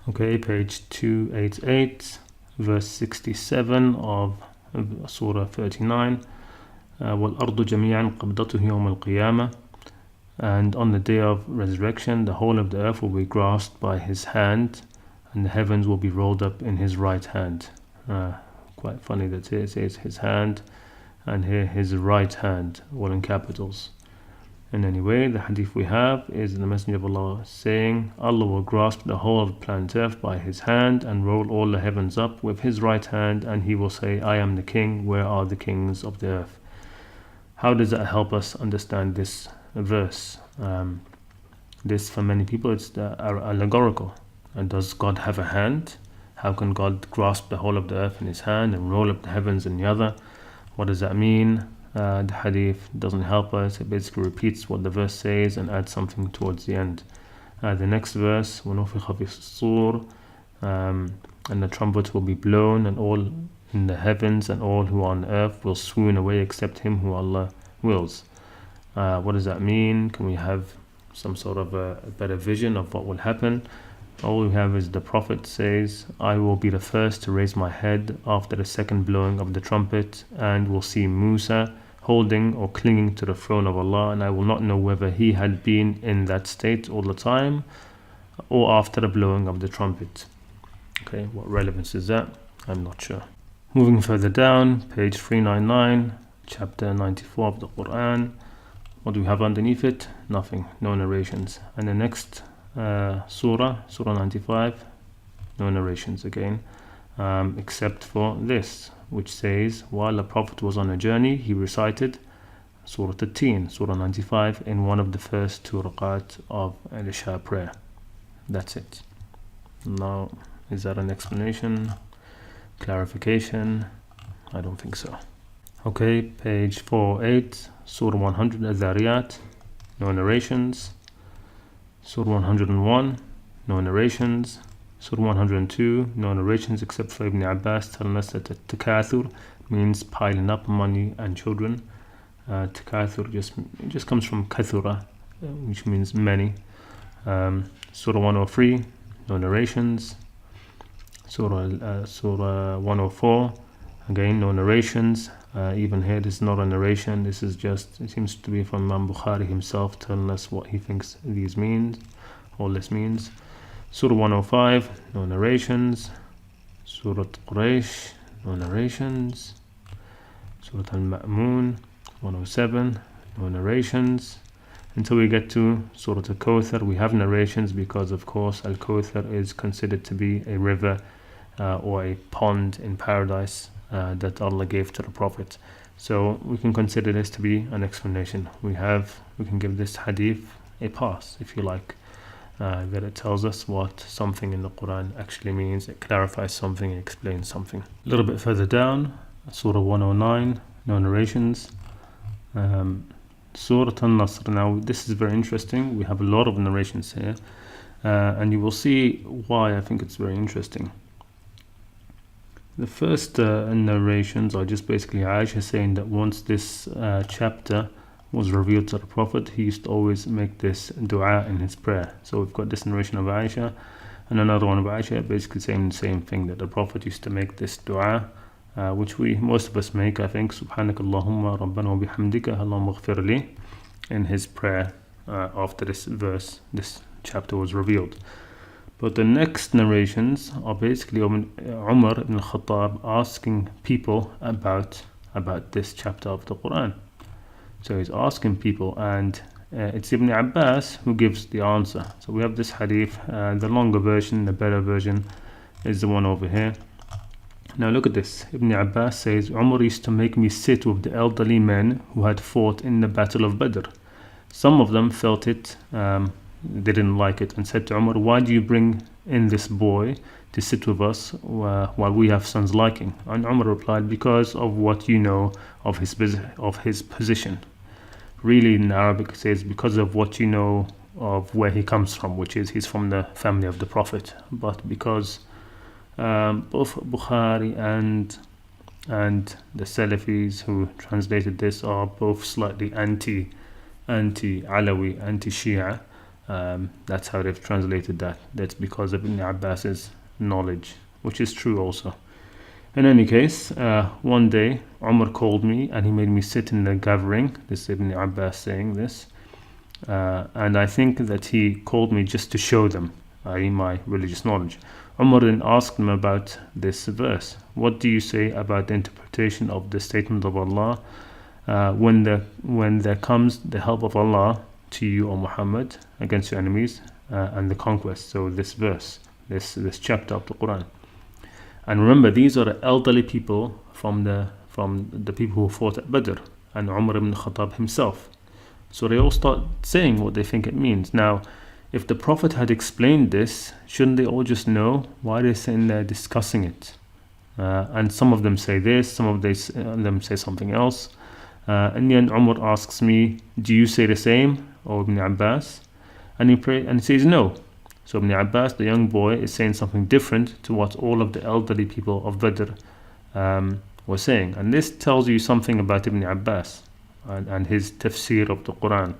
Okay, page 288, verse 67 of Surah 39. وَالْأَرْضُ جَمِيعًا قَبْضَتُهُ يَوْمَ الْقِيَامَةِ. And on the day of resurrection, the whole of the earth will be grasped by his hand, and the heavens will be rolled up in his right hand. Quite funny that it says his hand, and here his right hand, all in capitals. And anyway, the hadith we have is the Messenger of Allah saying, Allah will grasp the whole of planet Earth by his hand and roll all the heavens up with his right hand, and he will say, I am the king, where are the kings of the earth? How does that help us understand this verse? This, for many people, it's allegorical. And does God have a hand? How can God grasp the whole of the earth in his hand and roll up the heavens in the other? What does that mean? The hadith doesn't help us. It basically repeats what the verse says and adds something towards the end. The next verse, وَنُفِخَ فِي الصُّورِ, and the trumpet will be blown, and all in the heavens and all who are on earth will swoon away except him who Allah wills. What does that mean? Can we have some sort of a better vision of what will happen? All we have is the Prophet says, I will be the first to raise my head after the second blowing of the trumpet, and will see Musa holding or clinging to the throne of Allah, and I will not know whether he had been in that state all the time or after the blowing of the trumpet. Okay, what relevance is that? I'm not sure. Moving further down, page 399, chapter 94 of the Qur'an. What do we have underneath it? Nothing, no narrations. And the next surah 95, no narrations again, except for this, which says, while the Prophet was on a journey, he recited Surah At-Teen, Surah 95, in one of the first two rak'at of Al-Isha prayer. That's it. Now, is that an explanation? Clarification? I don't think so. Okay, page 408, Surah 100, Al-Dhariyat, no narrations. Surah 101, no narrations. Surah 102, no narrations except for Ibn Abbas telling us that takathur means piling up money and children. Takathur just comes from kathura, which means many. Surah 103, no narrations. Surah 104, again no narrations. Even here, this is not a narration. This is just, it seems to be from Imam Bukhari himself telling us what he thinks these means, all this means. Surah 105, no narrations. Surah Quraysh, no narrations. Surah Al-Ma'mun, 107, no narrations. Until we get to Surah Al-Kawthar, we have narrations because, of course, Al-Kawthar is considered to be a river or a pond in paradise that Allah gave to the Prophet. So we can consider this to be an explanation. We can give this hadith a pass, if you like. That it tells us what something in the Quran actually means. It clarifies something, it explains something. A little bit further down, Surah 109, no narrations. Surah Al-Nasr. Now this is very interesting. We have a lot of narrations here, and you will see why I think it's very interesting. The first narrations are just basically Aisha saying that once this chapter was revealed to the Prophet, he used to always make this dua in his prayer. So we've got this narration of Aisha and another one of Aisha basically saying the same thing, that the Prophet used to make this dua, which most of us make, I think, Subhanakallahumma Rabbana wa bihamdika Allahumma ighfir li, in his prayer after this this chapter was revealed. But the next narrations are basically Umar ibn al-Khattab asking people about this chapter of the Quran. So he's asking people, and it's Ibn Abbas who gives the answer. So we have this hadith, the longer version, the better version is the one over here. Now look at this. Ibn Abbas says, Umar used to make me sit with the elderly men who had fought in the Battle of Badr. Some of them felt it, they didn't like it, and said to Umar, why do you bring in this boy to sit with us while we have sons like him? And Umar replied, because of what you know of his position. Really, in Arabic it says, because of what you know of where he comes from, which is he's from the family of the Prophet. But because both Bukhari and the Salafis who translated this are both slightly anti-Alawi, anti-Shia, That's how they've translated that. That's because of Ibn Abbas's knowledge, which is true also. In any case, one day Umar called me and he made me sit in the gathering. This is Ibn Abbas saying this. And I think that he called me just to show them, i.e. my religious knowledge. Umar then asked him about this verse. What do you say about the interpretation of the statement of Allah, when there comes the help of Allah to you, O Muhammad, against your enemies, and the conquest? So this verse, this chapter of the Qur'an. And remember, these are the elderly people from the people who fought at Badr, and Umar ibn Khattab himself. So they all start saying what they think it means. Now, if the Prophet had explained this, shouldn't they all just know? Why are they sitting there discussing it? And some of them say this, some of them say something else. In the end, Umar asks me, do you say the same, O Ibn Abbas? And he says no. So Ibn Abbas, the young boy, is saying something different to what all of the elderly people of Badr were saying. And this tells you something about Ibn Abbas and his tafsir of the Qur'an,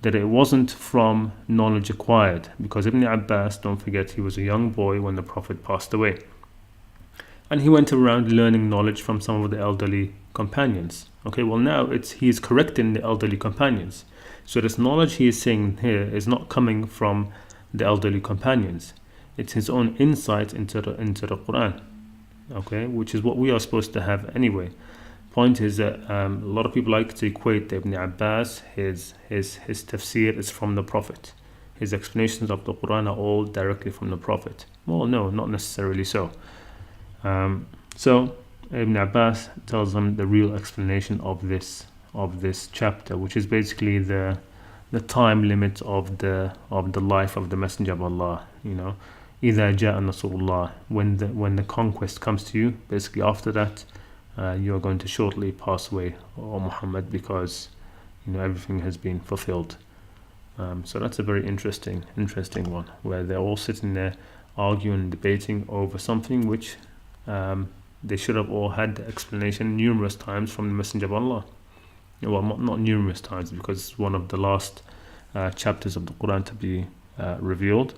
that it wasn't from knowledge acquired, because Ibn Abbas, don't forget, he was a young boy when the Prophet passed away, and he went around learning knowledge from some of the elderly companions. Okay, well now he is correcting the elderly companions, so this knowledge he is saying here is not coming from the elderly companions, it's his own insight into the Qur'an, okay, which is what we are supposed to have anyway. Point is that a lot of people like to equate the Ibn Abbas, his tafsir is from the Prophet. His explanations of the Quran are all directly from the Prophet. Well, no, not necessarily so. So Ibn Abbas tells them the real explanation of this chapter, which is basically the time limit of the life of the Messenger of Allah. You know, إِذَا جَاءَ نَصْرُ اللَّهِ, when the conquest comes to you, basically after that, you are going to shortly pass away, O Muhammad, because everything has been fulfilled. So that's a very interesting one, where they're all sitting there arguing, debating over something which they should have all had the explanation numerous times from the Messenger of Allah. Well, not numerous times, because it's one of the last chapters of the Quran to be revealed.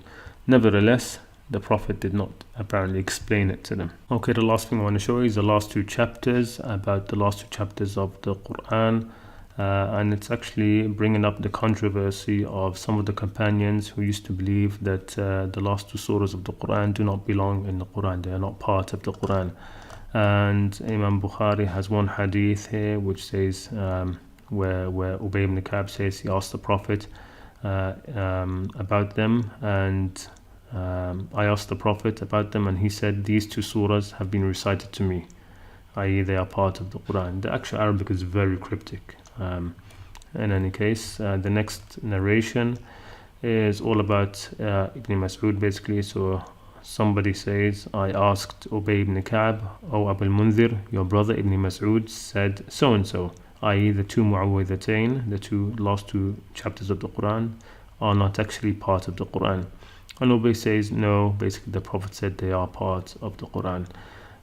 Nevertheless, the Prophet did not apparently explain it to them. Okay, the last thing I want to show you is the last two chapters of the Qur'an, and it's actually bringing up the controversy of some of the companions who used to believe that the last two surahs of the Qur'an do not belong in the Qur'an, they are not part of the Qur'an. And Imam Bukhari has one hadith here which says, where Ubay ibn Ka'b says he asked the Prophet about them, and I asked the Prophet about them, and he said, these two surahs have been recited to me, i.e. they are part of the Quran. The actual Arabic is very cryptic. In any case, the next narration is all about Ibn Mas'ud, basically. So somebody says, I asked Ubay ibn Ka'b, O Abu al-Munzir, your brother Ibn Mas'ud said so-and-so, i.e. the two Mu'awwidhatain, the last two chapters of the Quran, are not actually part of the Quran. And Ubay says, no, basically the Prophet said they are part of the Quran.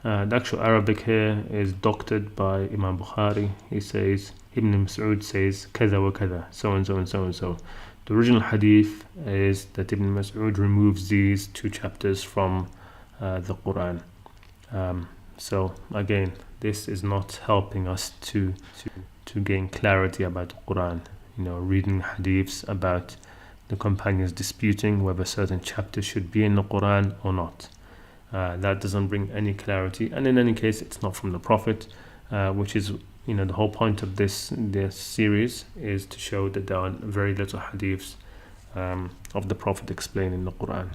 The actual Arabic here is doctored by Imam Bukhari. He says, Ibn Mas'ud says, kada wa kada, so-and-so and so-and-so. The original hadith is that Ibn Mas'ud removes these two chapters from the Quran. So again, this is not helping us to gain clarity about the Quran. Reading hadiths about the companions disputing whether certain chapters should be in the Quran or not. That doesn't bring any clarity, and in any case, it's not from the Prophet, which is, the whole point of this series is to show that there are very little hadiths of the Prophet explaining the Quran.